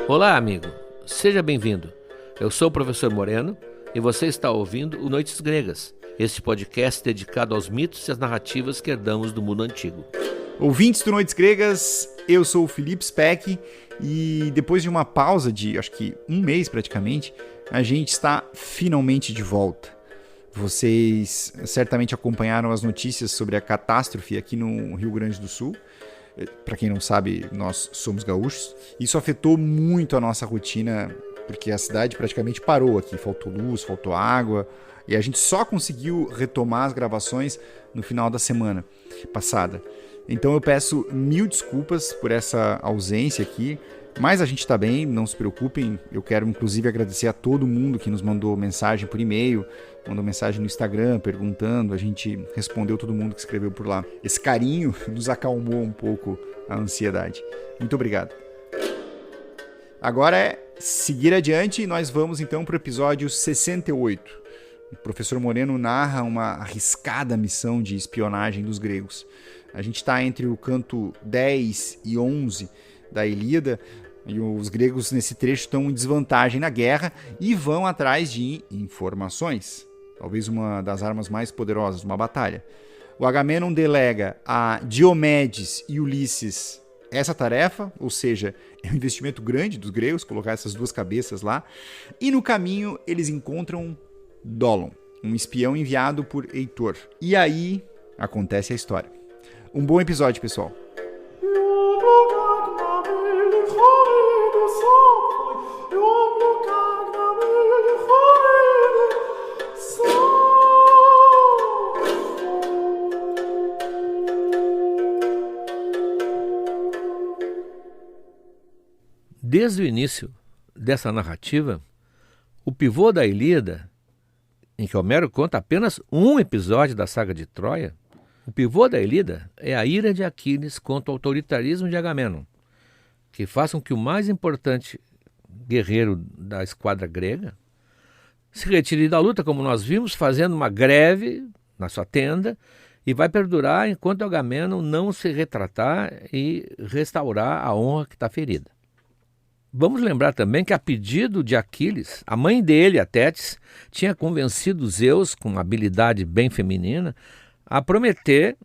Olá, amigo. Seja bem-vindo. Eu sou o professor Moreno e você está ouvindo o Noites Gregas, este podcast dedicado aos mitos e às narrativas que herdamos do mundo antigo. Ouvintes do Noites Gregas, eu sou o Felipe Speck e depois de uma pausa de, acho que um mês praticamente, a gente está finalmente de volta. Vocês certamente acompanharam as notícias sobre a catástrofe aqui no Rio Grande do Sul. Para quem não sabe, nós somos gaúchos. Isso afetou muito a nossa rotina, porque a cidade praticamente parou aqui. Faltou luz, faltou água, e a gente só conseguiu retomar as gravações no final da semana passada. Então eu peço mil desculpas por essa ausência aqui, mas a gente está bem, não se preocupem. Eu quero inclusive agradecer a todo mundo que nos mandou mensagem por e-mail, mandou mensagem no Instagram perguntando, a gente respondeu todo mundo que escreveu por lá. Esse carinho nos acalmou um pouco a ansiedade. Muito obrigado. Agora é seguir adiante e nós vamos então para o episódio 68. O professor Moreno narra uma arriscada missão de espionagem dos gregos. A gente está entre o canto 10 e 11 da Ilíada, e os gregos nesse trecho estão em desvantagem na guerra e vão atrás de informações. Talvez uma das armas mais poderosas de uma batalha. O Agamenon delega a Diomedes e Ulisses essa tarefa, ou seja, é um investimento grande dos gregos colocar essas duas cabeças lá. E no caminho eles encontram Dólon, um espião enviado por Heitor. E aí acontece a história. Um bom episódio, pessoal. Desde o início dessa narrativa, o pivô da Ilíada, em que Homero conta apenas um episódio da saga de Troia, o pivô da Ilíada é a ira de Aquiles contra o autoritarismo de Agamenon, que faz com que o mais importante guerreiro da esquadra grega se retire da luta, como nós vimos, fazendo uma greve na sua tenda, e vai perdurar enquanto Agamenon não se retratar e restaurar a honra que está ferida. Vamos lembrar também que, a pedido de Aquiles, a mãe dele, a Tétis, tinha convencido Zeus, com uma habilidade bem feminina, a prometer,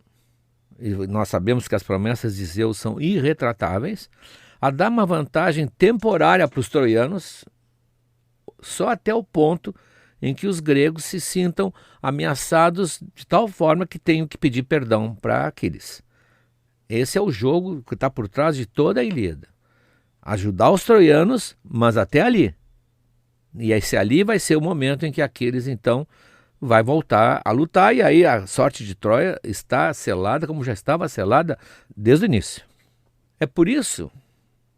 e nós sabemos que as promessas de Zeus são irretratáveis, a dar uma vantagem temporária para os troianos, só até o ponto em que os gregos se sintam ameaçados de tal forma que tenham que pedir perdão para Aquiles. Esse é o jogo que está por trás de toda a Ilíada. Ajudar os troianos, mas até ali. E esse ali vai ser o momento em que Aquiles, então, vai voltar a lutar, e aí a sorte de Troia está selada, como já estava selada desde o início. É por isso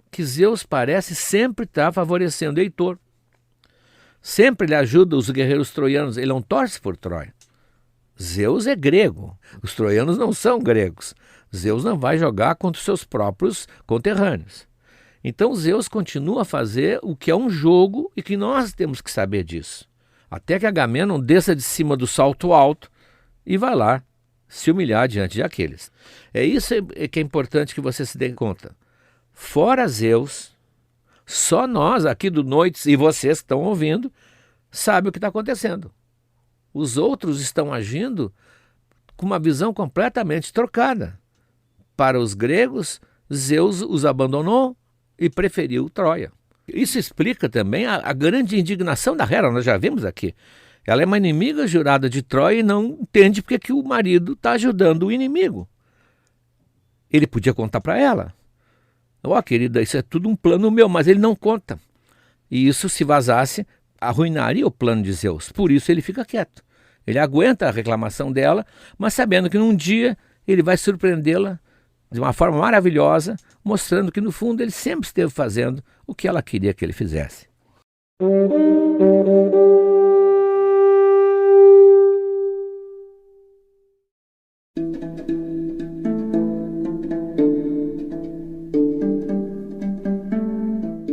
que Zeus parece sempre estar favorecendo Heitor. Sempre ele ajuda os guerreiros troianos, ele não torce por Troia. Zeus é grego, os troianos não são gregos. Zeus não vai jogar contra os seus próprios conterrâneos. Então Zeus continua a fazer o que é um jogo e que nós temos que saber disso. Até que Agamenon desça de cima do salto alto e vai lá se humilhar diante de Aquiles. É isso que é importante que você se dê conta. Fora Zeus, só nós aqui do Noites e vocês que estão ouvindo sabem o que está acontecendo. Os outros estão agindo com uma visão completamente trocada. Para os gregos, Zeus os abandonou e preferiu Troia. Isso explica também a grande indignação da Hera, nós já vimos aqui. Ela é uma inimiga jurada de Troia e não entende porque que o marido está ajudando o inimigo. Ele podia contar para ela. Querida, isso é tudo um plano meu, mas ele não conta. E isso, se vazasse, arruinaria o plano de Zeus. Por isso ele fica quieto. Ele aguenta a reclamação dela, mas sabendo que num dia ele vai surpreendê-la de uma forma maravilhosa, mostrando que no fundo ele sempre esteve fazendo o que ela queria que ele fizesse.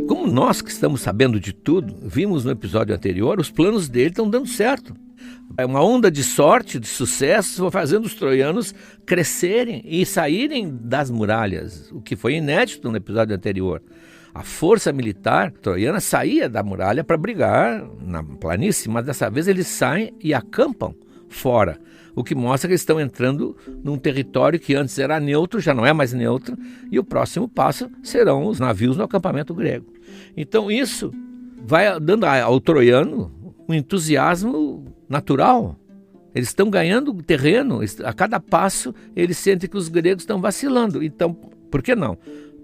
Como nós que estamos sabendo de tudo, vimos no episódio anterior, os planos dele estão dando certo. Uma onda de sorte, de sucesso, foi fazendo os troianos crescerem e saírem das muralhas, o que foi inédito no episódio anterior. A força militar troiana saía da muralha para brigar na planície, mas dessa vez eles saem e acampam fora, o que mostra que eles estão entrando num território que antes era neutro, já não é mais neutro, e o próximo passo serão os navios no acampamento grego. Então isso vai dando ao troiano um entusiasmo natural. Eles estão ganhando terreno, a cada passo eles sentem que os gregos estão vacilando. Então, por que não?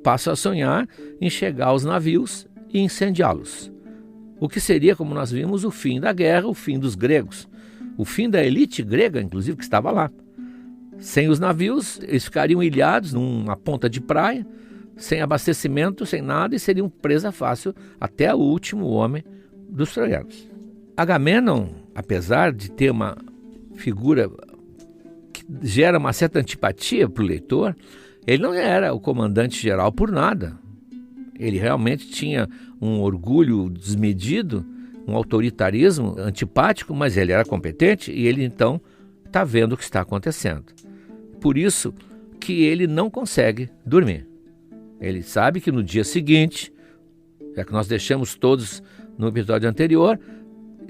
Passam a sonhar em chegar aos navios e incendiá-los. O que seria, como nós vimos, o fim da guerra, o fim dos gregos. O fim da elite grega, inclusive, que estava lá. Sem os navios, eles ficariam ilhados numa ponta de praia, sem abastecimento, sem nada, e seriam presa fácil até o último homem dos troianos. Agamenon, apesar de ter uma figura que gera uma certa antipatia para o leitor, ele não era o comandante geral por nada. Ele realmente tinha um orgulho desmedido, um autoritarismo antipático, mas ele era competente e ele então está vendo o que está acontecendo. Por isso que ele não consegue dormir. Ele sabe que no dia seguinte, já que nós deixamos todos no episódio anterior,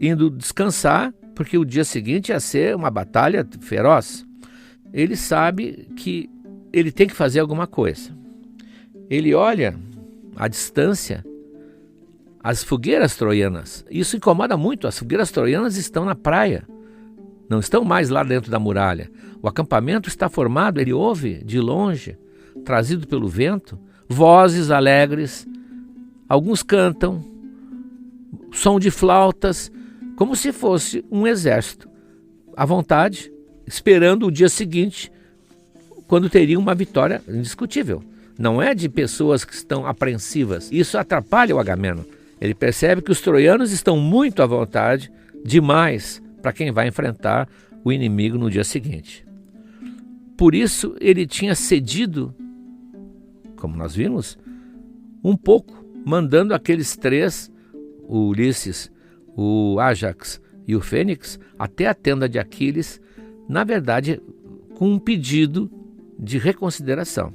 indo descansar, porque o dia seguinte ia ser uma batalha feroz. Ele sabe que ele tem que fazer alguma coisa. Ele olha à distância as fogueiras troianas. Isso incomoda muito. As fogueiras troianas estão na praia, não estão mais lá dentro da muralha. O acampamento está formado, ele ouve de longe, trazido pelo vento, vozes alegres, alguns cantam, som de flautas, como se fosse um exército, à vontade, esperando o dia seguinte, quando teria uma vitória indiscutível. Não é de pessoas que estão apreensivas. Isso atrapalha o Agamenon. Ele percebe que os troianos estão muito à vontade, demais, para quem vai enfrentar o inimigo no dia seguinte. Por isso, ele tinha cedido, como nós vimos, um pouco, mandando aqueles três, o Ulisses, o Ájax e o Fênix, até a tenda de Aquiles, na verdade, com um pedido de reconsideração.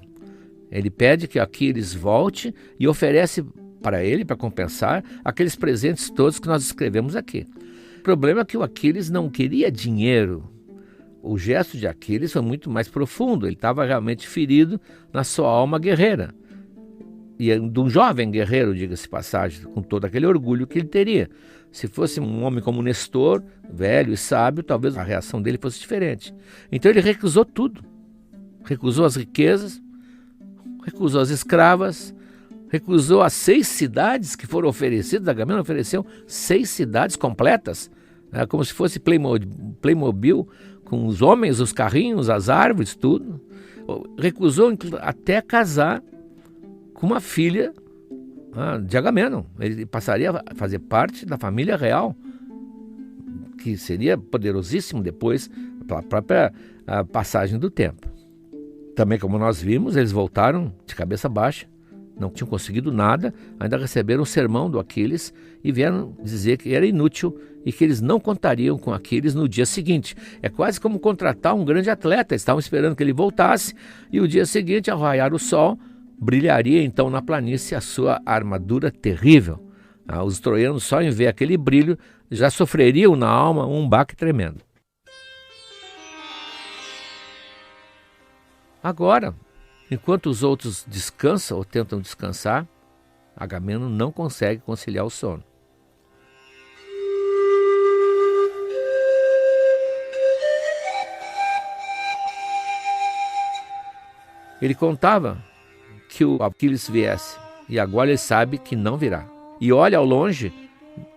Ele pede que Aquiles volte e oferece para ele, para compensar, aqueles presentes todos que nós escrevemos aqui. O problema é que o Aquiles não queria dinheiro. O gesto de Aquiles foi muito mais profundo. Ele estava realmente ferido na sua alma guerreira. E de um jovem guerreiro, diga-se de passagem, com todo aquele orgulho que ele teria. Se fosse um homem como Nestor, velho e sábio, talvez a reação dele fosse diferente. Então ele recusou tudo. Recusou as riquezas, recusou as escravas, recusou as 6 cidades que foram oferecidas. Agamenon ofereceu 6 cidades completas, como se fosse Playmobil, com os homens, os carrinhos, as árvores, tudo. Recusou até casar com uma filha de Agamenon. Ele passaria a fazer parte da família real, que seria poderosíssimo depois, pela própria passagem do tempo. Também, como nós vimos, eles voltaram de cabeça baixa, não tinham conseguido nada, ainda receberam o sermão do Aquiles e vieram dizer que era inútil e que eles não contariam com Aquiles no dia seguinte. É quase como contratar um grande atleta. Eles estavam esperando que ele voltasse e o dia seguinte, ao raiar o sol, brilharia então na planície a sua armadura terrível. Os troianos, só em ver aquele brilho, já sofreriam na alma um baque tremendo. Agora, enquanto os outros descansam ou tentam descansar, Agamenon não consegue conciliar o sono. Ele contava que o Aquiles viesse, e agora ele sabe que não virá. E olha ao longe,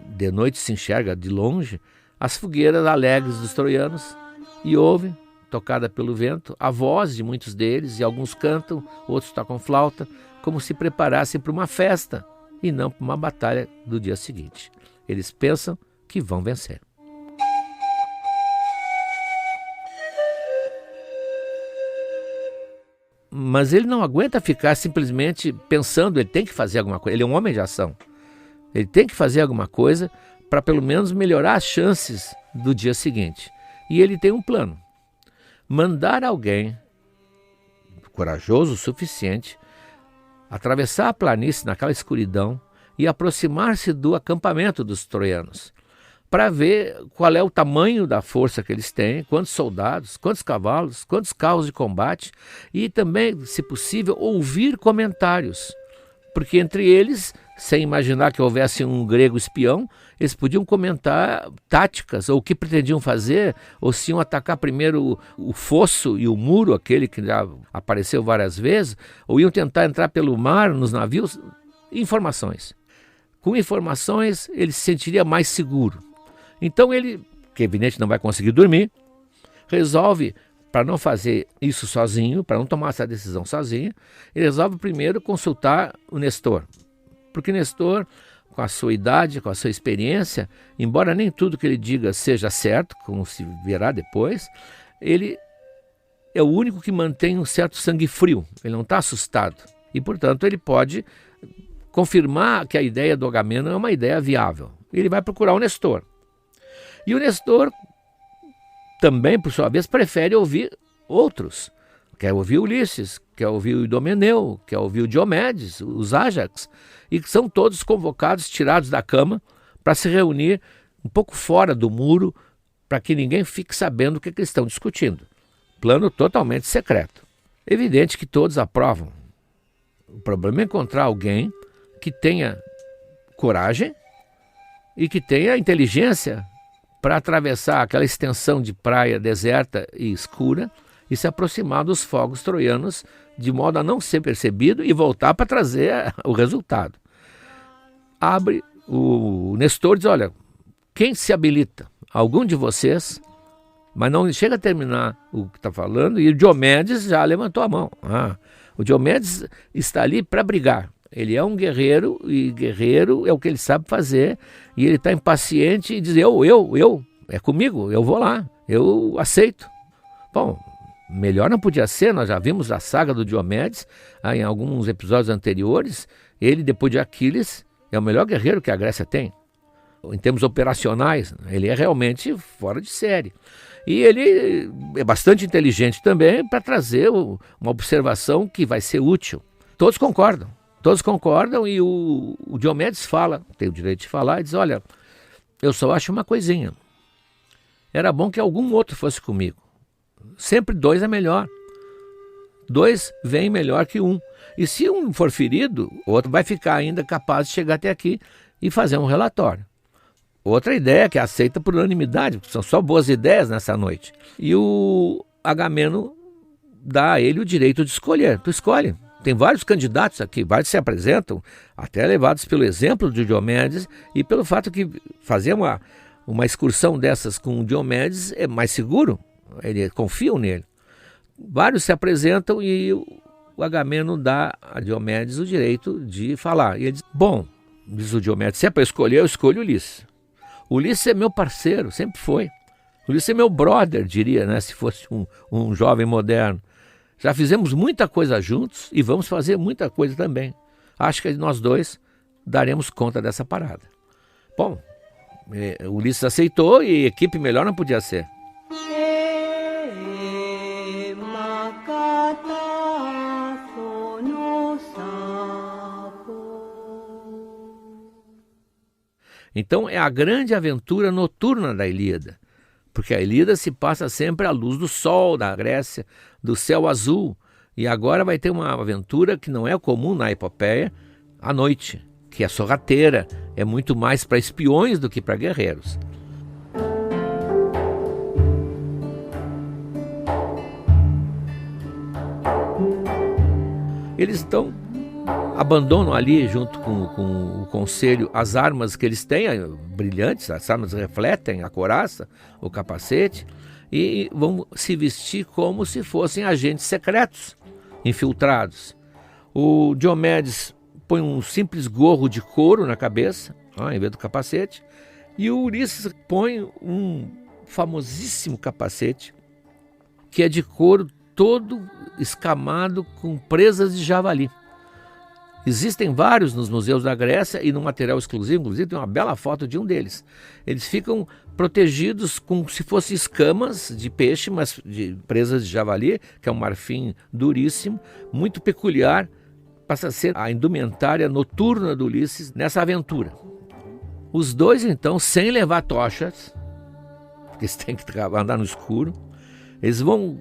de noite se enxerga de longe, as fogueiras alegres dos troianos, e ouve, tocada pelo vento, a voz de muitos deles, e alguns cantam, outros tocam flauta, como se preparassem para uma festa, e não para uma batalha do dia seguinte. Eles pensam que vão vencer. Mas ele não aguenta ficar simplesmente pensando, ele tem que fazer alguma coisa. Ele é um homem de ação. Ele tem que fazer alguma coisa para pelo menos melhorar as chances do dia seguinte. E ele tem um plano: mandar alguém corajoso o suficiente atravessar a planície naquela escuridão e aproximar-se do acampamento dos troianos, para ver qual é o tamanho da força que eles têm, quantos soldados, quantos cavalos, quantos carros de combate, e também, se possível, ouvir comentários. Porque entre eles, sem imaginar que houvesse um grego espião, eles podiam comentar táticas, ou o que pretendiam fazer, ou se iam atacar primeiro o fosso e o muro, aquele que já apareceu várias vezes, ou iam tentar entrar pelo mar, nos navios. Informações. Com informações, ele se sentiria mais seguro. Então ele, que evidente não vai conseguir dormir, resolve, para não fazer isso sozinho, para não tomar essa decisão sozinho, ele resolve primeiro consultar o Nestor. Porque Nestor, com a sua idade, com a sua experiência, embora nem tudo que ele diga seja certo, como se verá depois, ele é o único que mantém um certo sangue frio, ele não está assustado. E, portanto, ele pode confirmar que a ideia do Agamenon é uma ideia viável. Ele vai procurar o Nestor. E o Nestor também, por sua vez, prefere ouvir outros. Quer ouvir Ulisses, quer ouvir o Idomeneu, quer ouvir o Diomedes, os Ájax, e que são todos convocados, tirados da cama, para se reunir um pouco fora do muro, para que ninguém fique sabendo o que eles estão discutindo. Plano totalmente secreto. Evidente que todos aprovam. O problema é encontrar alguém que tenha coragem e que tenha inteligência para atravessar aquela extensão de praia deserta e escura e se aproximar dos fogos troianos de modo a não ser percebido e voltar para trazer o resultado. Abre o Nestor e diz: olha, quem se habilita? Algum de vocês? Mas não chega a terminar o que está falando e o Diomedes já levantou a mão. O Diomedes está ali para brigar. Ele é um guerreiro, e guerreiro é o que ele sabe fazer, e ele está impaciente e diz: é comigo, eu vou lá, eu aceito. Bom, melhor não podia ser, nós já vimos a saga do Diomedes em alguns episódios anteriores. Ele, depois de Aquiles, é o melhor guerreiro que a Grécia tem. Em termos operacionais, ele é realmente fora de série. E ele é bastante inteligente também para trazer uma observação que vai ser útil. Todos concordam e o Diomedes fala, tem o direito de falar, e diz: olha, eu só acho uma coisinha. Era bom que algum outro fosse comigo. Sempre dois é melhor. Dois vem melhor que um. E se um for ferido, o outro vai ficar ainda capaz de chegar até aqui e fazer um relatório. Outra ideia que é aceita por unanimidade, porque são só boas ideias nessa noite. E o Agamenon dá a ele o direito de escolher. Tu escolhe. Tem vários candidatos aqui, vários se apresentam, até levados pelo exemplo de Diomedes e pelo fato que fazer uma excursão dessas com o Diomedes é mais seguro, eles confiam nele. Vários se apresentam e o Agamenon dá a Diomedes o direito de falar. E ele diz: bom, diz o Diomedes, se é para escolher, eu escolho Ulisses. Ulisses é meu parceiro, sempre foi. Ulisses é meu brother, diria, né, se fosse um jovem moderno. Já fizemos muita coisa juntos e vamos fazer muita coisa também. Acho que nós dois daremos conta dessa parada. Bom, Ulisses aceitou e equipe melhor não podia ser. Então é a grande aventura noturna da Ilíada, porque a Ilíada se passa sempre à luz do sol da Grécia, do céu azul, e agora vai ter uma aventura que não é comum na epopeia, à noite, que é sorrateira, é muito mais para espiões do que para guerreiros. Eles abandonam ali, junto com o conselho, as armas que eles têm, brilhantes, as armas refletem a couraça, o capacete, e vão se vestir como se fossem agentes secretos, infiltrados. O Diomedes põe um simples gorro de couro na cabeça, em vez do capacete, e o Ulisses põe um famosíssimo capacete, que é de couro todo escamado com presas de javali. Existem vários nos museus da Grécia e no material exclusivo, inclusive tem uma bela foto de um deles. Eles ficam protegidos como se fossem escamas de peixe, mas de presas de javali, que é um marfim duríssimo, muito peculiar, passa a ser a indumentária noturna do Ulisses nessa aventura. Os dois, então, sem levar tochas, porque eles têm que andar no escuro, eles vão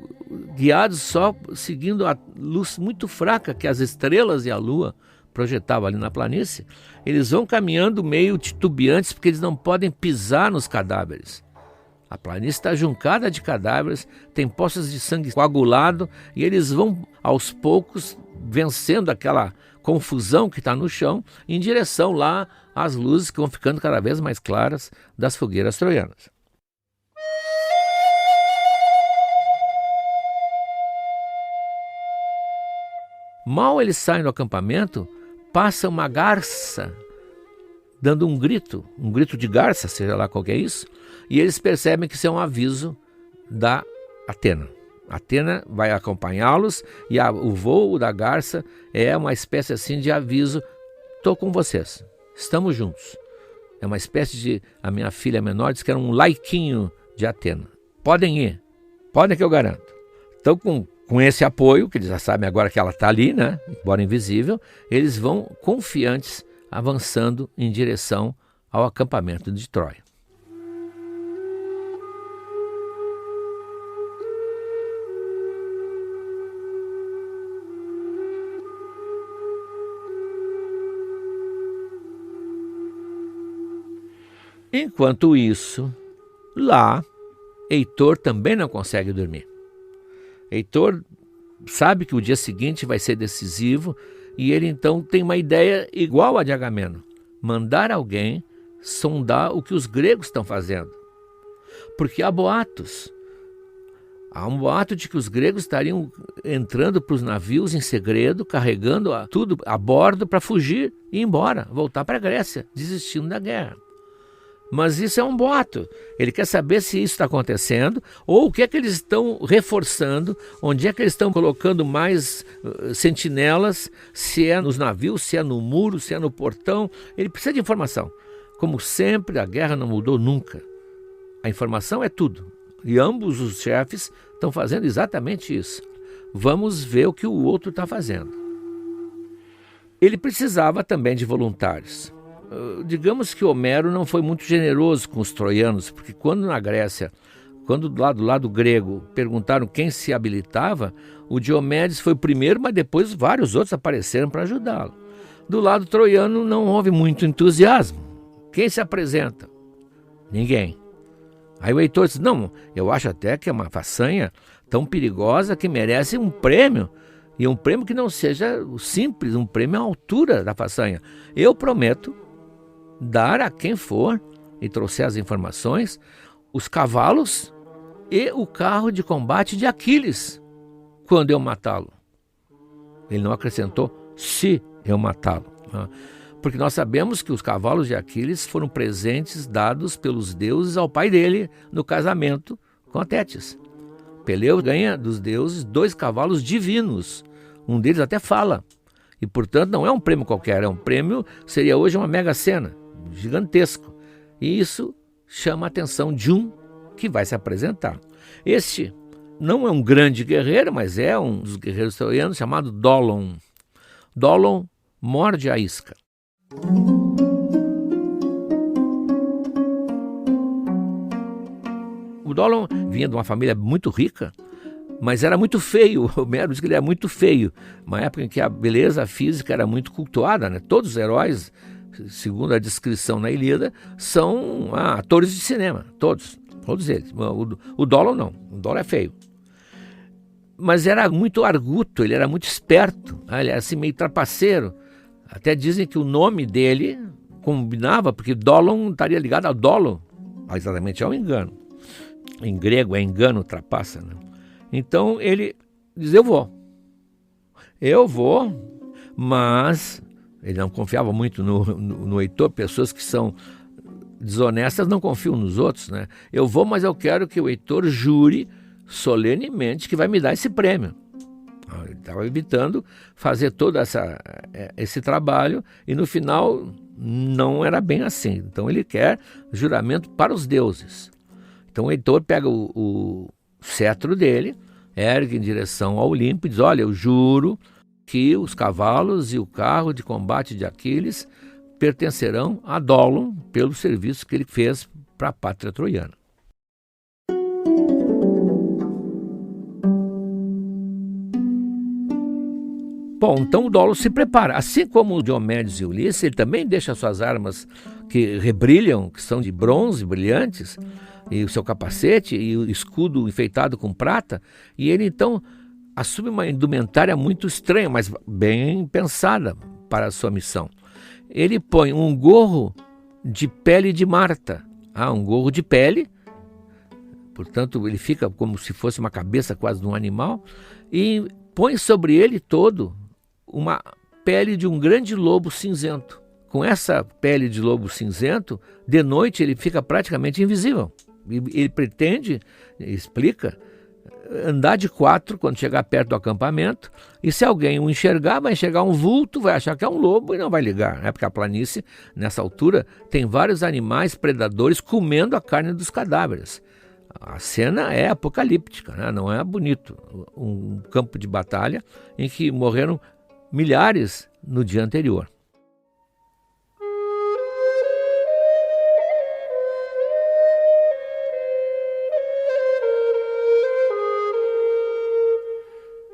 guiados só seguindo a luz muito fraca que as estrelas e a lua projetavam ali na planície. Eles vão caminhando meio titubeantes porque eles não podem pisar nos cadáveres. A planície está juncada de cadáveres, tem poças de sangue coagulado e eles vão aos poucos vencendo aquela confusão que está no chão em direção lá às luzes que vão ficando cada vez mais claras das fogueiras troianas. Mal eles saem do acampamento, passa uma garça dando um grito de garça, seja lá qual que é isso, e eles percebem que isso é um aviso da Atena. Atena vai acompanhá-los e o voo da garça é uma espécie assim de aviso: estou com vocês, estamos juntos. É uma espécie de, a minha filha menor disse que era um laiquinho de Atena. Podem ir, podem que eu garanto. Então com esse apoio, que eles já sabem agora que ela está ali, né, embora invisível, eles vão confiantes avançando em direção ao acampamento de Troia. Enquanto isso, lá, Heitor também não consegue dormir. Heitor sabe que o dia seguinte vai ser decisivo e ele então tem uma ideia igual a de Agamemnon: mandar alguém sondar o que os gregos estão fazendo. Porque há boatos. Há um boato de que os gregos estariam entrando para os navios em segredo, carregando tudo a bordo para fugir e ir embora, voltar para a Grécia, desistindo da guerra. Mas isso é um boato. Ele quer saber se isso está acontecendo ou o que é que eles estão reforçando, onde é que eles estão colocando mais sentinelas, se é nos navios, se é no muro, se é no portão. Ele precisa de informação. Como sempre, a guerra não mudou nunca. A informação é tudo. E ambos os chefes estão fazendo exatamente isso. Vamos ver o que o outro está fazendo. Ele precisava também de voluntários. Digamos que Homero não foi muito generoso com os troianos, porque quando na Grécia, quando do lado grego perguntaram quem se habilitava, o Diomedes foi o primeiro, mas depois vários outros apareceram para ajudá-lo. Do lado troiano não houve muito entusiasmo. Quem se apresenta? Ninguém. Aí o Heitor disse: não, eu acho até que é uma façanha tão perigosa que merece um prêmio. E um prêmio que não seja simples, um prêmio à altura da façanha. Eu prometo dar a quem for e trouxer as informações, os cavalos e o carro de combate de Aquiles, quando eu matá-lo. Ele não acrescentou se eu matá-lo, porque nós sabemos que os cavalos de Aquiles foram presentes dados pelos deuses ao pai dele no casamento com a Tétis. Peleu ganha dos deuses 2 cavalos divinos, um deles até fala, e portanto não é um prêmio qualquer, é um prêmio, seria hoje uma mega-sena, gigantesco. E isso chama a atenção de um que vai se apresentar. Este não é um grande guerreiro, mas é um dos guerreiros troianos chamado Dólon. Dólon morde a isca. O Dólon vinha de uma família muito rica, mas era muito feio. O Homero diz que ele era muito feio. Uma época em que a beleza física era muito cultuada, né? Todos os heróis, segundo a descrição na Ilíada, são atores de cinema, todos eles. O Dólon não, o Dólon é feio. Mas era muito arguto, ele era muito esperto, ele era assim meio trapaceiro. Até dizem que o nome dele combinava, porque Dólon estaria ligado ao dolo, exatamente ao engano. Em grego é engano, trapaça, né? Então ele diz: eu vou, mas ele não confiava muito no Heitor. Pessoas que são desonestas não confiam nos outros, né? Eu vou, mas eu quero que o Heitor jure solenemente que vai me dar esse prêmio. estava evitando fazer todo esse trabalho e no final não era bem assim. Então ele quer juramento para os deuses. Então o Heitor pega o cetro dele, ergue em direção ao Olimpo e diz: olha, eu juro que os cavalos e o carro de combate de Aquiles pertencerão a Dólon pelo serviço que ele fez para a pátria troiana. Bom, então o Dólon se prepara. Assim como o Diomedes e Ulisses, ele também deixa suas armas que rebrilham, que são de bronze, brilhantes, e o seu capacete e o escudo enfeitado com prata, e ele então assume uma indumentária muito estranha, mas bem pensada para a sua missão. Ele põe um gorro de pele de marta, um gorro de pele, portanto ele fica como se fosse uma cabeça quase de um animal, e põe sobre ele todo uma pele de um grande lobo cinzento. Com essa pele de lobo cinzento, de noite ele fica praticamente invisível. Ele pretende, explica, andar de 4 quando chegar perto do acampamento, e se alguém o enxergar, vai enxergar um vulto, vai achar que é um lobo e não vai ligar, né? Porque a planície, nessa altura, tem vários animais predadores comendo a carne dos cadáveres. A cena é apocalíptica, né? Não é bonito. Um campo de batalha em que morreram milhares no dia anterior.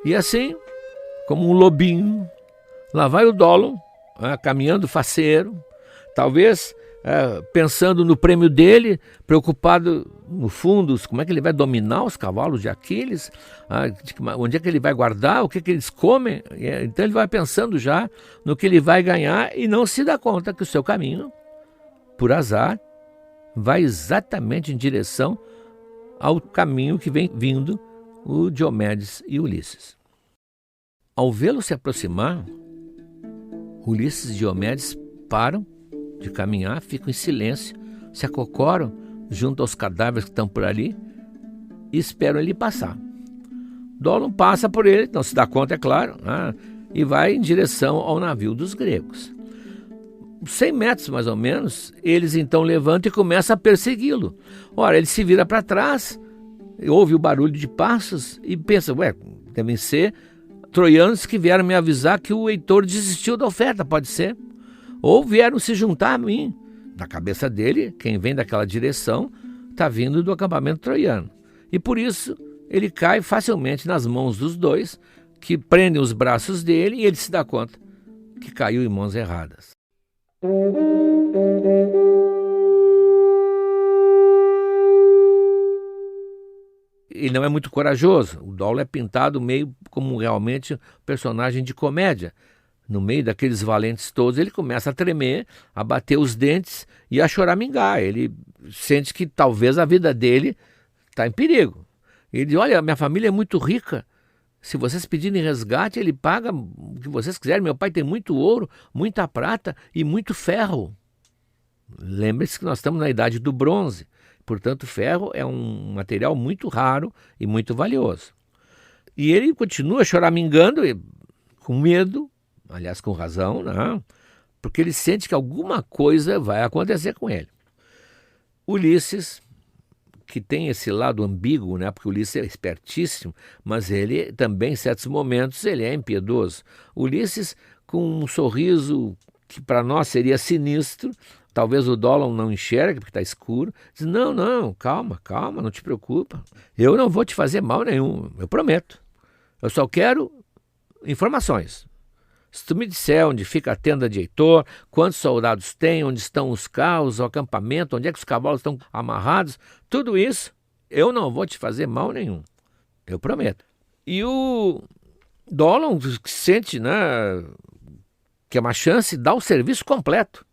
E assim, como um lobinho, lá vai o Dólon, caminhando faceiro, talvez pensando no prêmio dele, preocupado no fundo, como é que ele vai dominar os cavalos de Aquiles, onde é que ele vai guardar, o que eles comem. Então ele vai pensando já no que ele vai ganhar e não se dá conta que o seu caminho, por azar, vai exatamente em direção ao caminho que vem vindo o Diomedes e Ulisses. Ao vê-lo se aproximar, Ulisses e Diomedes param de caminhar, ficam em silêncio, se acocoram junto aos cadáveres que estão por ali e esperam ele passar. Dólon passa por ele, não se dá conta, é claro, e vai em direção ao navio dos gregos. 100 metros mais ou menos, eles então levantam e começam a persegui-lo. Ora, ele se vira para trás, ouve o barulho de passos e pensa, devem ser troianos que vieram me avisar que o Heitor desistiu da oferta, pode ser. Ou vieram se juntar a mim. Na cabeça dele, quem vem daquela direção está vindo do acampamento troiano. E por isso ele cai facilmente nas mãos dos dois, que prendem os braços dele, e ele se dá conta que caiu em mãos erradas. Ele não é muito corajoso. O Dólon é pintado meio como realmente um personagem de comédia. No meio daqueles valentes todos, ele começa a tremer, a bater os dentes e a choramingar. Ele sente que talvez a vida dele está em perigo. Ele diz, olha, minha família é muito rica. Se vocês pedirem resgate, ele paga o que vocês quiserem. Meu pai tem muito ouro, muita prata e muito ferro. Lembre-se que nós estamos na idade do bronze. Portanto, ferro é um material muito raro e muito valioso. E ele continua choramingando, com medo, aliás, com razão, né? Porque ele sente que alguma coisa vai acontecer com ele. Ulisses, que tem esse lado ambíguo, né? Porque Ulisses é espertíssimo, mas ele também, em certos momentos, ele é impiedoso. Ulisses, com um sorriso que para nós seria sinistro, talvez o Dólon não enxergue porque está escuro, diz, não, calma, não te preocupa. Eu não vou te fazer mal nenhum, eu prometo. Eu só quero informações. Se tu me disser onde fica a tenda de Heitor, quantos soldados tem, onde estão os carros, o acampamento, onde é que os cavalos estão amarrados, tudo isso, eu não vou te fazer mal nenhum. Eu prometo. E o Dólon sente, né, que é uma chance, dá o serviço completo.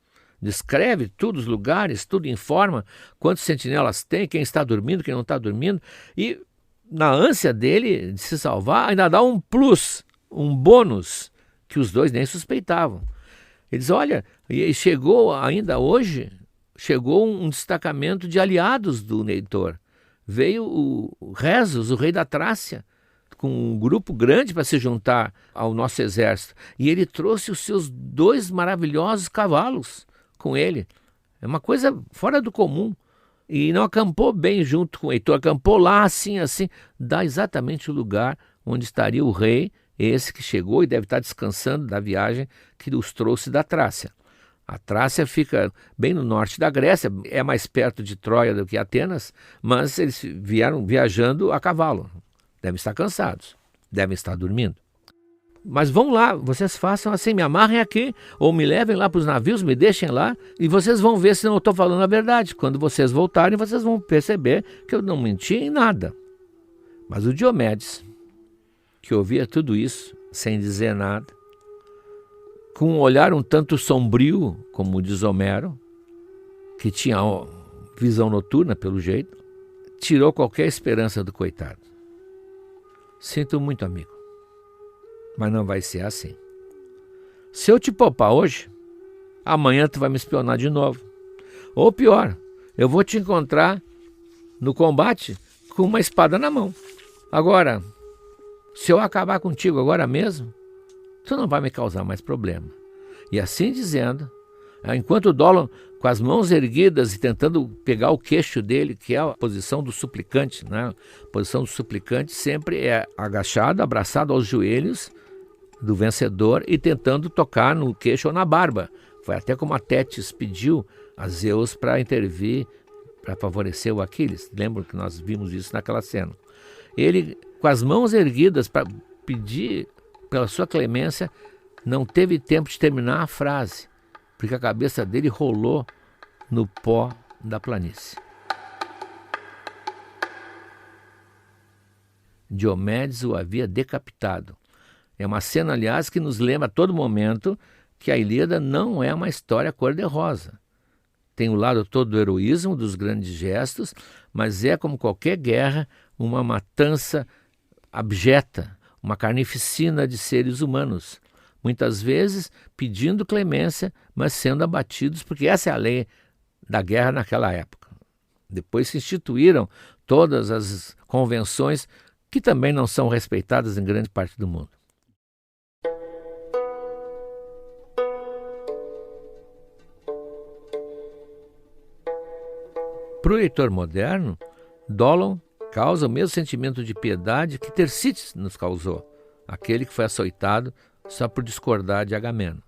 Descreve tudo, os lugares, tudo informa quantos sentinelas tem, quem está dormindo, quem não está dormindo. E na ânsia dele de se salvar, ainda dá um plus, um bônus, que os dois nem suspeitavam. Ele diz, olha, e chegou ainda hoje, chegou um destacamento de aliados do Heitor. Veio o Rezos, o rei da Trácia, com um grupo grande para se juntar ao nosso exército. E ele trouxe os seus 2 maravilhosos cavalos com ele. É uma coisa fora do comum. E não acampou bem junto com o Heitor, acampou lá assim, dá exatamente o lugar onde estaria o rei, esse que chegou e deve estar descansando da viagem que os trouxe da Trácia. A Trácia fica bem no norte da Grécia, é mais perto de Troia do que Atenas, mas eles vieram viajando a cavalo. Devem estar cansados, devem estar dormindo. Mas vão lá, vocês façam assim, me amarrem aqui, ou me levem lá para os navios, me deixem lá, e vocês vão ver se não eu estou falando a verdade. Quando vocês voltarem, vocês vão perceber que eu não menti em nada. Mas o Diomedes, que ouvia tudo isso, sem dizer nada, com um olhar um tanto sombrio, como diz Homero, que tinha visão noturna pelo jeito, tirou qualquer esperança do coitado. Sinto muito, amigo, mas não vai ser assim. Se eu te poupar hoje, amanhã tu vai me espionar de novo. Ou pior, eu vou te encontrar no combate com uma espada na mão. Agora, se eu acabar contigo agora mesmo, tu não vai me causar mais problema. E assim dizendo, enquanto o Dolon, com as mãos erguidas e tentando pegar o queixo dele, que é a posição do suplicante, né? A posição do suplicante sempre é agachado, abraçado aos joelhos do vencedor e tentando tocar no queixo ou na barba. Foi até como a Tétis pediu a Zeus para intervir, para favorecer o Aquiles. Lembram que nós vimos isso naquela cena. Ele, com as mãos erguidas para pedir pela sua clemência, não teve tempo de terminar a frase, porque a cabeça dele rolou no pó da planície. Diomedes o havia decapitado. É uma cena, aliás, que nos lembra a todo momento que a Ilíada não é uma história cor-de-rosa. Tem o lado todo do heroísmo, dos grandes gestos, mas é, como qualquer guerra, uma matança abjeta, uma carnificina de seres humanos, muitas vezes pedindo clemência, mas sendo abatidos, porque essa é a lei da guerra naquela época. Depois se instituíram todas as convenções que também não são respeitadas em grande parte do mundo. Para o leitor moderno, Dolon causa o mesmo sentimento de piedade que Tercítes nos causou, aquele que foi açoitado só por discordar de Agamemnon.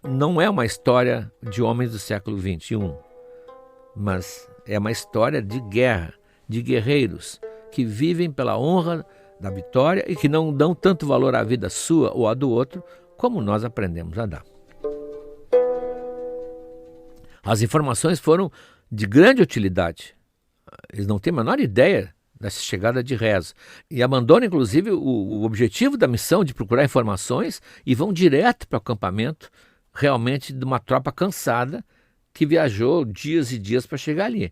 Não é uma história de homens do século XXI, mas é uma história de guerra, de guerreiros que vivem pela honra da vitória e que não dão tanto valor à vida sua ou à do outro como nós aprendemos a dar. As informações foram de grande utilidade. Eles não têm a menor ideia dessa chegada de Rezo. E abandonam, inclusive, o objetivo da missão de procurar informações e vão direto para o acampamento, realmente de uma tropa cansada que viajou dias e dias para chegar ali.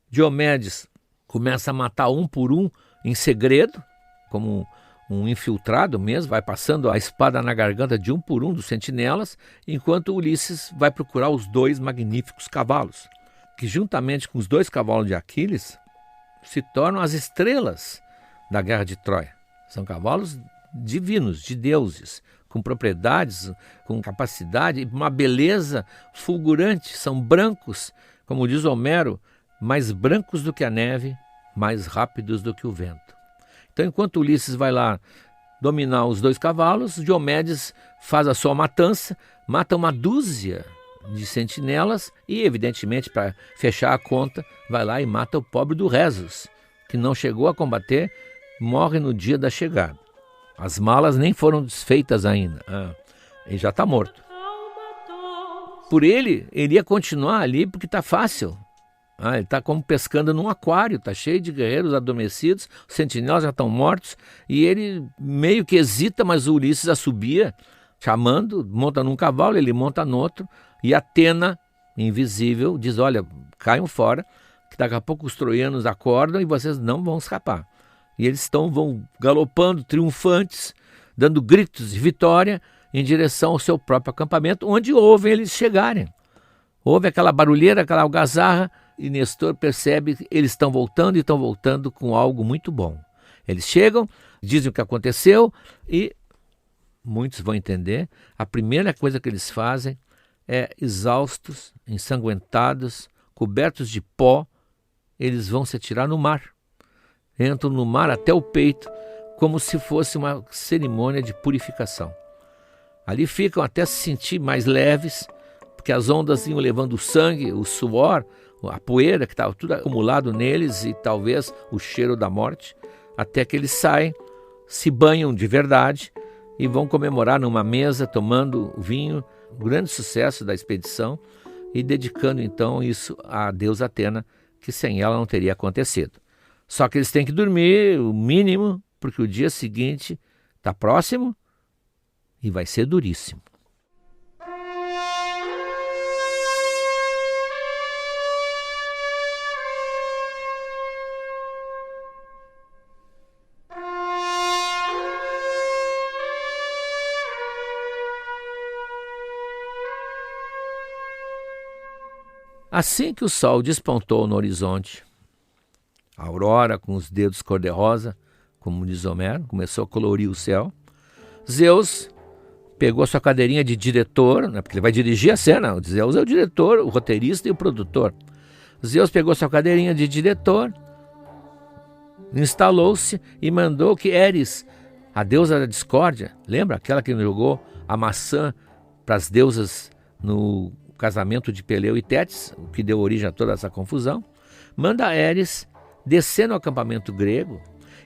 Diomedes começa a matar um por um em segredo, como um infiltrado mesmo, vai passando a espada na garganta de um por um dos sentinelas, enquanto Ulisses vai procurar os 2 magníficos cavalos, que juntamente com os 2 cavalos de Aquiles se tornam as estrelas da guerra de Troia. São cavalos divinos, de deuses, com propriedades, com capacidade, uma beleza fulgurante. São brancos, como diz Homero, mais brancos do que a neve, mais rápidos do que o vento. Então, enquanto Ulisses vai lá dominar os 2 cavalos, Diomedes faz a sua matança, mata uma dúzia de sentinelas e, evidentemente, para fechar a conta, vai lá e mata o pobre do Rezos, que não chegou a combater, morre no dia da chegada. As malas nem foram desfeitas ainda. Ele já está morto. Por ele ia continuar ali porque está fácil. Ele está como pescando num aquário, está cheio de guerreiros adormecidos, os sentinelas já estão mortos, e ele meio que hesita, mas o Ulisses assobia, chamando, monta num cavalo, ele monta no outro, e Atena, invisível, diz, olha, caiam fora, que daqui a pouco os troianos acordam e vocês não vão escapar. E eles vão galopando, triunfantes, dando gritos de vitória em direção ao seu próprio acampamento, onde ouvem eles chegarem. Houve aquela barulheira, aquela algazarra, e Nestor percebe que eles estão voltando e estão voltando com algo muito bom. Eles chegam, dizem o que aconteceu e muitos vão entender. A primeira coisa que eles fazem é, exaustos, ensanguentados, cobertos de pó, eles vão se atirar no mar. Entram no mar até o peito, como se fosse uma cerimônia de purificação. Ali ficam até se sentir mais leves, porque as ondas iam levando o sangue, o suor, a poeira que estava tudo acumulado neles e talvez o cheiro da morte, até que eles saem, se banham de verdade e vão comemorar numa mesa, tomando vinho, o grande sucesso da expedição e dedicando então isso à deusa Atena, que sem ela não teria acontecido. Só que eles têm que dormir o mínimo, porque o dia seguinte está próximo e vai ser duríssimo. Assim que o sol despontou no horizonte, a aurora com os dedos cor-de-rosa, como diz Homero, começou a colorir o céu, Zeus pegou a sua cadeirinha de diretor, né, porque ele vai dirigir a cena, o Zeus é o diretor, o roteirista e o produtor. Zeus pegou sua cadeirinha de diretor, instalou-se e mandou que Eris, a deusa da discórdia, lembra aquela que jogou a maçã para as deusas no casamento de Peleu e Tétis, o que deu origem a toda essa confusão, manda Eris descer no acampamento grego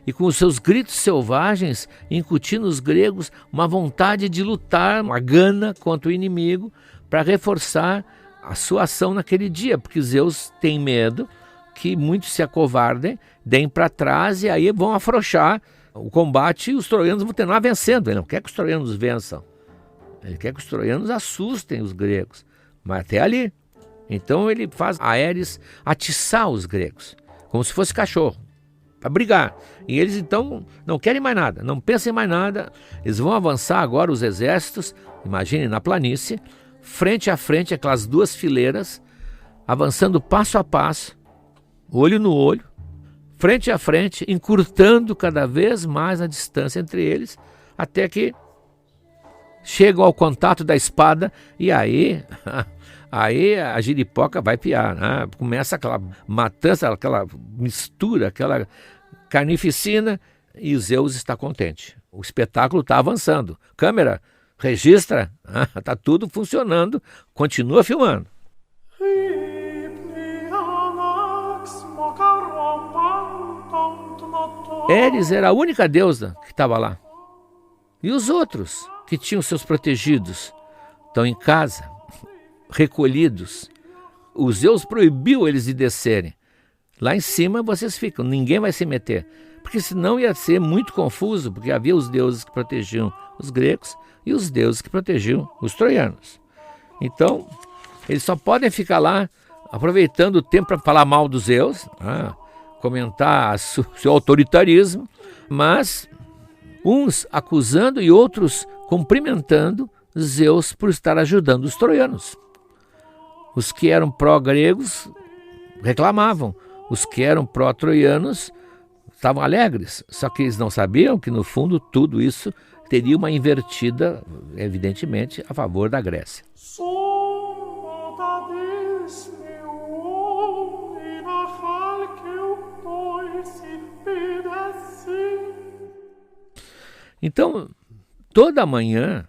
e com os seus gritos selvagens incutir nos gregos uma vontade de lutar, uma gana contra o inimigo para reforçar a sua ação naquele dia, porque Zeus tem medo que muitos se acovardem, deem para trás e aí vão afrouxar o combate e os troianos vão terminar vencendo. Ele não quer que os troianos vençam, ele quer que os troianos assustem os gregos, mas até ali. Então ele faz a Eris atiçar os gregos, como se fosse cachorro, para brigar. E eles então não querem mais nada, não pensam em mais nada. Eles vão avançar agora os exércitos, imagine na planície, frente a frente, aquelas duas fileiras, avançando passo a passo, olho no olho, frente a frente, encurtando cada vez mais a distância entre eles, até que chegam ao contato da espada e aí a giripoca vai piar, né? Começa aquela matança, aquela mistura, aquela carnificina e Zeus está contente. O espetáculo está avançando. Câmera, registra, está tudo funcionando, continua filmando. Eris era a única deusa que estava lá. E os outros que tinham seus protegidos estão em casa, recolhidos. O Zeus proibiu eles de descerem. Lá em cima vocês ficam, ninguém vai se meter. Porque senão ia ser muito confuso, porque havia os deuses que protegiam os gregos e os deuses que protegiam os troianos. Então, eles só podem ficar lá aproveitando o tempo para falar mal dos Zeus, comentar seu autoritarismo, mas uns acusando e outros cumprimentando Zeus por estar ajudando os troianos. Os que eram pró-gregos reclamavam, os que eram pró-troianos estavam alegres, só que eles não sabiam que no fundo tudo isso teria uma invertida, evidentemente, a favor da Grécia. Então, toda manhã,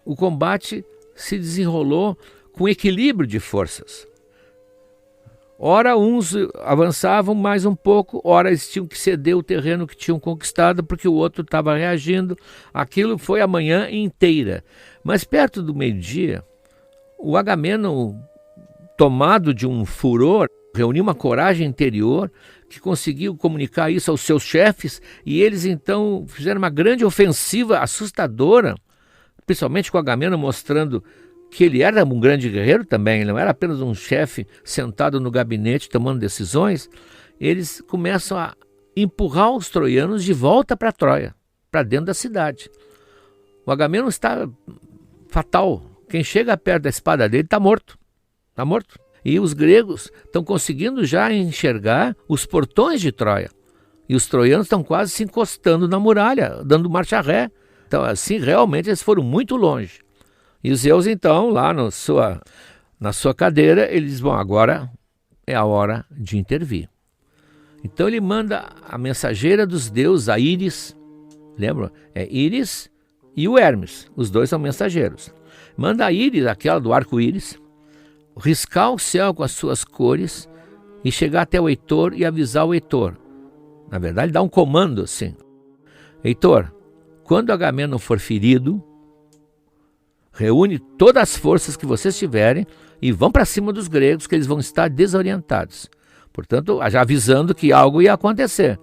o combate se desenrolou com equilíbrio de forças. Ora, uns avançavam mais um pouco, ora eles tinham que ceder o terreno que tinham conquistado, porque o outro estava reagindo. Aquilo foi a manhã inteira. Mas perto do meio-dia, o Agamemnon, tomado de um furor, reuniu uma coragem interior que conseguiu comunicar isso aos seus chefes, e eles então fizeram uma grande ofensiva assustadora, principalmente com o Agamemnon mostrando que ele era um grande guerreiro também, ele não era apenas um chefe sentado no gabinete tomando decisões. Eles começam a empurrar os troianos de volta para Troia, para dentro da cidade. O Agamemnon está fatal, quem chega perto da espada dele está morto, está morto. E os gregos estão conseguindo já enxergar os portões de Troia. E os troianos estão quase se encostando na muralha, dando marcha ré. Então, assim, realmente eles foram muito longe. E Zeus, então, lá na sua cadeira, ele diz, bom, agora é a hora de intervir. Então ele manda a mensageira dos deuses, a Íris, lembra? É Íris e o Hermes, os dois são mensageiros. Manda a Íris, aquela do arco-íris, riscar o céu com as suas cores e chegar até o Heitor e avisar o Heitor. Na verdade, dá um comando assim. Heitor, quando Agamenon for ferido, reúne todas as forças que vocês tiverem e vão para cima dos gregos, que eles vão estar desorientados. Portanto, já avisando que algo ia acontecer.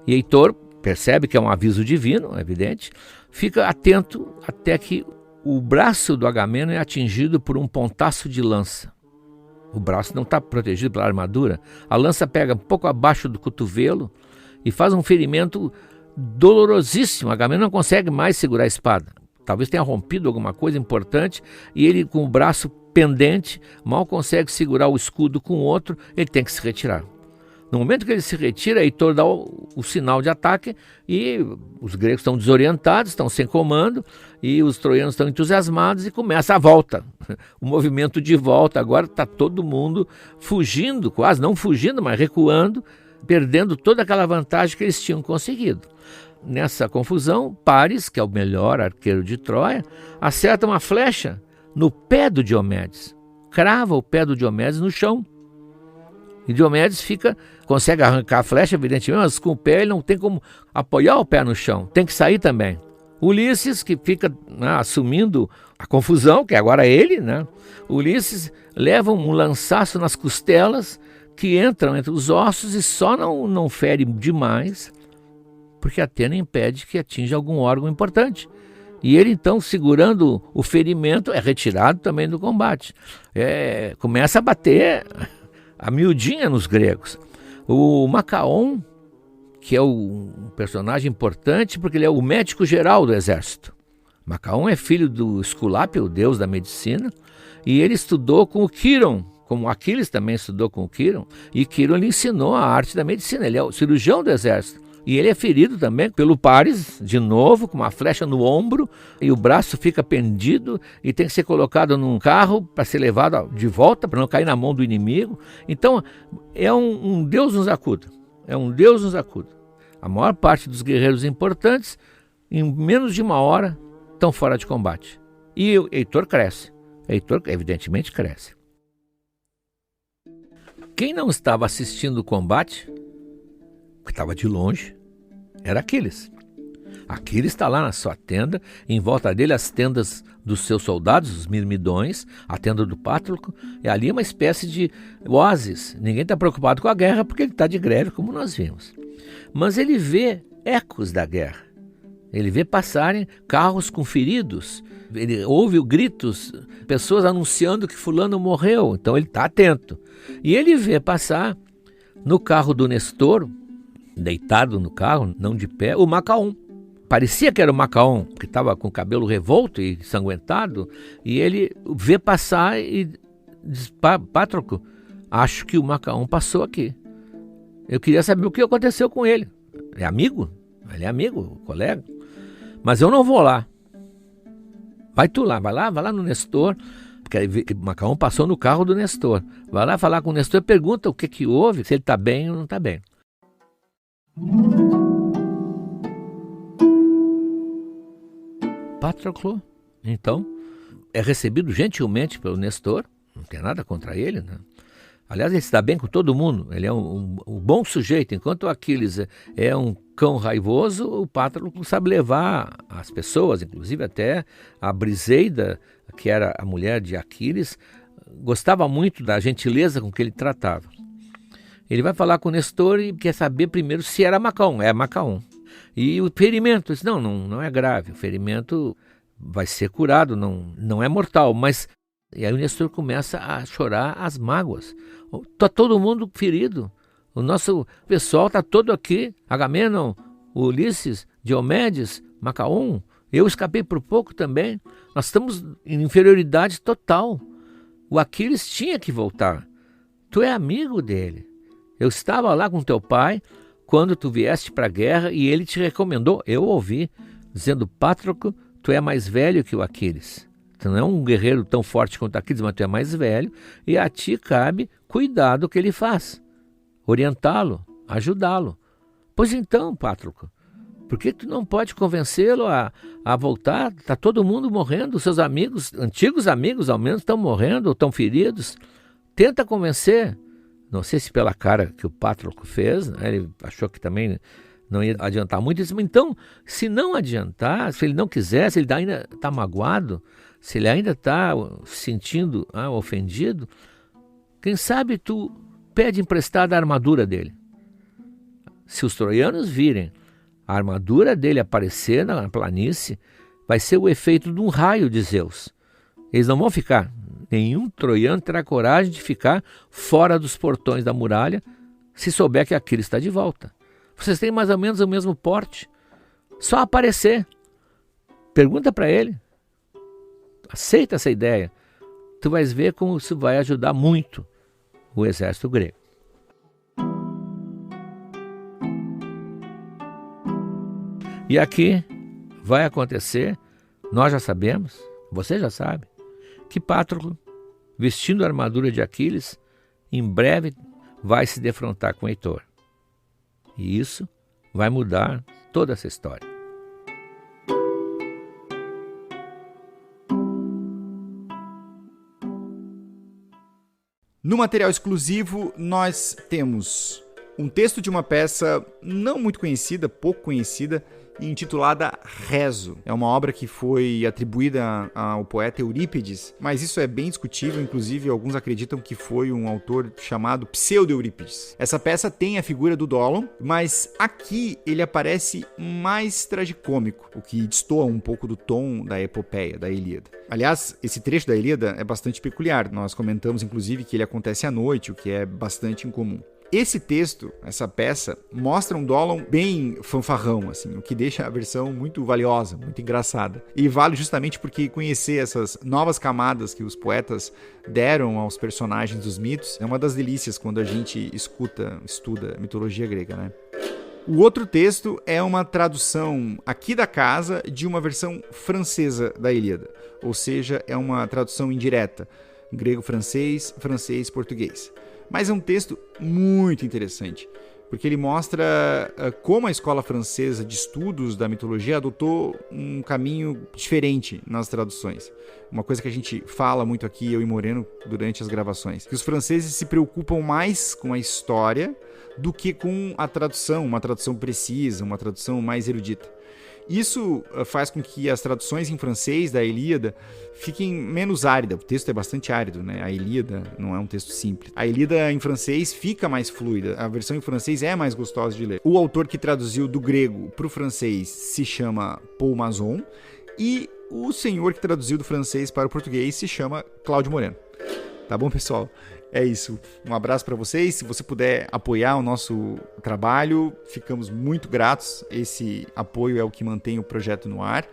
E Heitor percebe que é um aviso divino, é evidente, fica atento até que o braço do Agamenon é atingido por um pontaço de lança. O braço não está protegido pela armadura. A lança pega um pouco abaixo do cotovelo e faz um ferimento dolorosíssimo. Agamenon não consegue mais segurar a espada. Talvez tenha rompido alguma coisa importante e ele, com o braço pendente, mal consegue segurar o escudo com o outro, ele tem que se retirar. No momento que ele se retira, Heitor dá o sinal de ataque e os gregos estão desorientados, estão sem comando e os troianos estão entusiasmados e começa a volta. O movimento de volta, agora está todo mundo fugindo, quase não fugindo, mas recuando, perdendo toda aquela vantagem que eles tinham conseguido. Nessa confusão, Paris, que é o melhor arqueiro de Troia, acerta uma flecha no pé do Diomedes, crava o pé do Diomedes no chão. E Diomedes consegue arrancar a flecha, evidentemente, mas com o pé ele não tem como apoiar o pé no chão, tem que sair também. Ulisses, que fica assumindo a confusão, que agora é ele, né? Ulisses leva um lançaço nas costelas, que entram entre os ossos e só não fere demais, porque Atena impede que atinja algum órgão importante. E ele, então, segurando o ferimento, é retirado também do combate. Começa a bater a miudinha nos gregos. O Macaon, que é um personagem importante, porque ele é o médico geral do exército. Macaon é filho do Esculápio, o deus da medicina, e ele estudou com o Quiron, como Aquiles também estudou com o Quiron, e Quiron lhe ensinou a arte da medicina. Ele é o cirurgião do exército. E ele é ferido também pelo Paris, de novo, com uma flecha no ombro, e o braço fica pendido e tem que ser colocado num carro para ser levado de volta, para não cair na mão do inimigo. Então, é um Deus nos acuda. É um Deus nos acuda. A maior parte dos guerreiros importantes, em menos de uma hora, estão fora de combate. E o Heitor cresce. Heitor, evidentemente, cresce. Quem não estava assistindo o combate, que estava de longe, era Aquiles. Aquiles está lá na sua tenda, em volta dele as tendas dos seus soldados, os mirmidões, a tenda do Pátroclo, e ali é uma espécie de oásis. Ninguém está preocupado com a guerra porque ele está de greve, como nós vimos. Mas ele vê ecos da guerra. Ele vê passarem carros com feridos, ele ouve gritos, pessoas anunciando que fulano morreu, então ele está atento. E ele vê passar no carro do Nestor, deitado no carro, não de pé, o Macaon. Parecia que era o Macaon, que estava com o cabelo revolto e ensanguentado, e ele vê passar e diz, Pátroclo, acho que o Macaon passou aqui. Eu queria saber o que aconteceu com ele. É amigo? Ele é amigo, colega. Mas eu não vou lá. Vai tu lá, vai lá no Nestor, porque o Macaon passou no carro do Nestor. Vai lá falar com o Nestor e pergunta o que houve, se ele está bem ou não está bem. Pátroclo, então, é recebido gentilmente pelo Nestor, não tem nada contra ele, né? Aliás, ele se dá bem com todo mundo, ele é um bom sujeito, enquanto o Aquiles é um cão raivoso, o Pátroclo sabe levar as pessoas, inclusive até a Briseida, que era a mulher de Aquiles, gostava muito da gentileza com que ele tratava. Ele vai falar com o Nestor e quer saber primeiro se era Macaon. É Macaon. E o ferimento, disse, não é grave, o ferimento vai ser curado, não é mortal, mas... E aí o Nestor começa a chorar as mágoas. Está todo mundo ferido, o nosso pessoal está todo aqui, Agamenon, Ulisses, Diomedes, Macaon, eu escapei por pouco também, nós estamos em inferioridade total. O Aquiles tinha que voltar, tu é amigo dele. Eu estava lá com teu pai, quando tu vieste para a guerra e ele te recomendou, eu ouvi, dizendo: Patroclo, tu é mais velho que o Aquiles. Tu não é um guerreiro tão forte quanto Aquiles, mas tu é mais velho e a ti cabe cuidar do que ele faz, orientá-lo, ajudá-lo. Pois então, Patroclo, por que tu não pode convencê-lo a voltar? Está todo mundo morrendo, seus amigos, antigos amigos ao menos, estão morrendo ou estão feridos. Tenta convencer. Não sei se pela cara que o Patroclo fez, né? Ele achou que também não ia adiantar muito. Então, se não adiantar, se ele não quiser, se ele ainda está magoado, se ele ainda está se sentindo ofendido, quem sabe tu pede emprestada a armadura dele. Se os troianos virem a armadura dele aparecer na planície, vai ser o efeito de um raio de Zeus. Eles não vão ficar. Nenhum troiano terá coragem de ficar fora dos portões da muralha se souber que Aquiles está de volta. Vocês têm mais ou menos o mesmo porte. Só aparecer. Pergunta para ele. Aceita essa ideia. Tu vais ver como isso vai ajudar muito o exército grego. E aqui vai acontecer, nós já sabemos, você já sabe, que Patroclo, vestindo a armadura de Aquiles, em breve vai se defrontar com Heitor. E isso vai mudar toda essa história. No material exclusivo, nós temos um texto de uma peça não muito conhecida, pouco conhecida, intitulada Rezo. É uma obra que foi atribuída ao poeta Eurípides, mas isso é bem discutível, inclusive alguns acreditam que foi um autor chamado Pseudo-Eurípides. Essa peça tem a figura do Dólon, mas aqui ele aparece mais tragicômico, o que destoa um pouco do tom da epopeia, da Ilíada. Aliás, esse trecho da Ilíada é bastante peculiar, nós comentamos inclusive que ele acontece à noite, o que é bastante incomum. Esse texto, essa peça, mostra um Dólon bem fanfarrão, assim, o que deixa a versão muito valiosa, muito engraçada. E vale justamente porque conhecer essas novas camadas que os poetas deram aos personagens dos mitos é uma das delícias quando a gente estuda mitologia grega, né? O outro texto é uma tradução aqui da casa de uma versão francesa da Ilíada, ou seja, é uma tradução indireta, grego-francês, francês-português. Mas é um texto muito interessante, porque ele mostra como a escola francesa de estudos da mitologia adotou um caminho diferente nas traduções. Uma coisa que a gente fala muito aqui, eu e Moreno, durante as gravações, que os franceses se preocupam mais com a história do que com a tradução, uma tradução precisa, uma tradução mais erudita. Isso faz com que as traduções em francês da Ilíada fiquem menos áridas. O texto é bastante árido, né? A Ilíada não é um texto simples. A Ilíada em francês fica mais fluida. A versão em francês é mais gostosa de ler. O autor que traduziu do grego para o francês se chama Paul Masson e o senhor que traduziu do francês para o português se chama Cláudio Moreno. Tá bom, pessoal? É isso. Um abraço para vocês. Se você puder apoiar o nosso trabalho, ficamos muito gratos. Esse apoio é o que mantém o projeto no ar.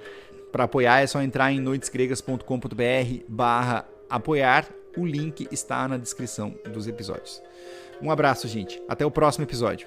Para apoiar é só entrar em noitesgregas.com.br/apoiar. O link está na descrição dos episódios. Um abraço, gente. Até o próximo episódio.